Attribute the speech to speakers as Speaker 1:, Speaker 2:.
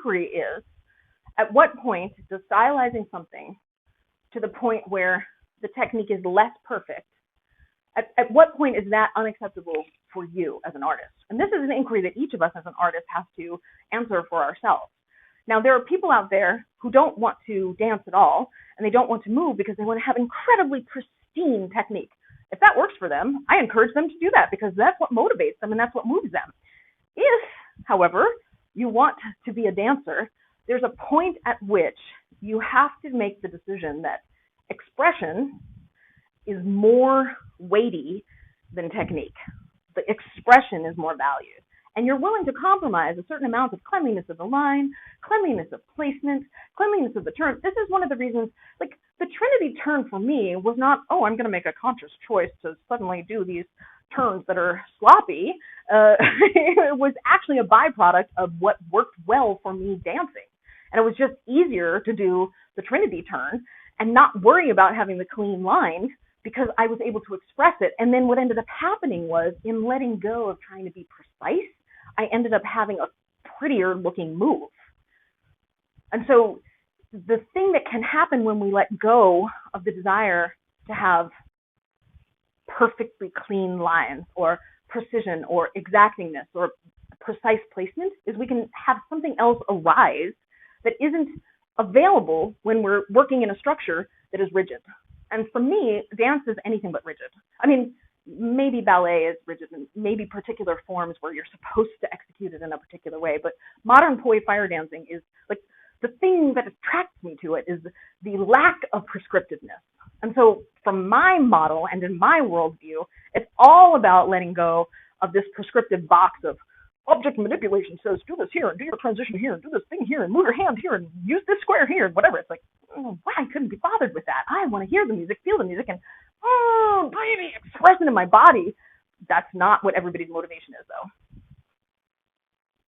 Speaker 1: inquiry is, at what point does stylizing something to the point where the technique is less perfect, at what point is that unacceptable for you as an artist? And this is an inquiry that each of us as an artist has to answer for ourselves. Now, there are people out there who don't want to dance at all, and they don't want to move because they want to have incredibly pristine technique. If that works for them, I encourage them to do that because that's what motivates them and that's what moves them. If, however, you want to be a dancer, there's a point at which you have to make the decision that expression is more weighty than technique. The expression is more valued. And you're willing to compromise a certain amount of cleanliness of the line, cleanliness of placement, cleanliness of the turn. This is one of the reasons, like, the Trinity turn for me was not, oh, I'm going to make a conscious choice to suddenly do these turns that are sloppy. It was actually a byproduct of what worked well for me dancing. And it was just easier to do the Trinity turn and not worry about having the clean line because I was able to express it. And then what ended up happening was, in letting go of trying to be precise, I ended up having a prettier looking move. And so the thing that can happen when we let go of the desire to have perfectly clean lines or precision or exactingness or precise placement is we can have something else arise that isn't available when we're working in a structure that is rigid. And for me, dance is anything but rigid. I mean, maybe ballet is rigid and maybe particular forms where you're supposed to execute it in a particular way, but modern Poi fire dancing is like, the thing that attracts me to it is the lack of prescriptiveness. And so from my model and in my worldview, it's all about letting go of this prescriptive box of object manipulation says, do this here and do your transition here and do this thing here and move your hand here and use this square here and whatever. It's like, oh, I couldn't be bothered with that. I want to hear the music, feel the music, and baby, express it in my body. That's not what everybody's motivation is, though.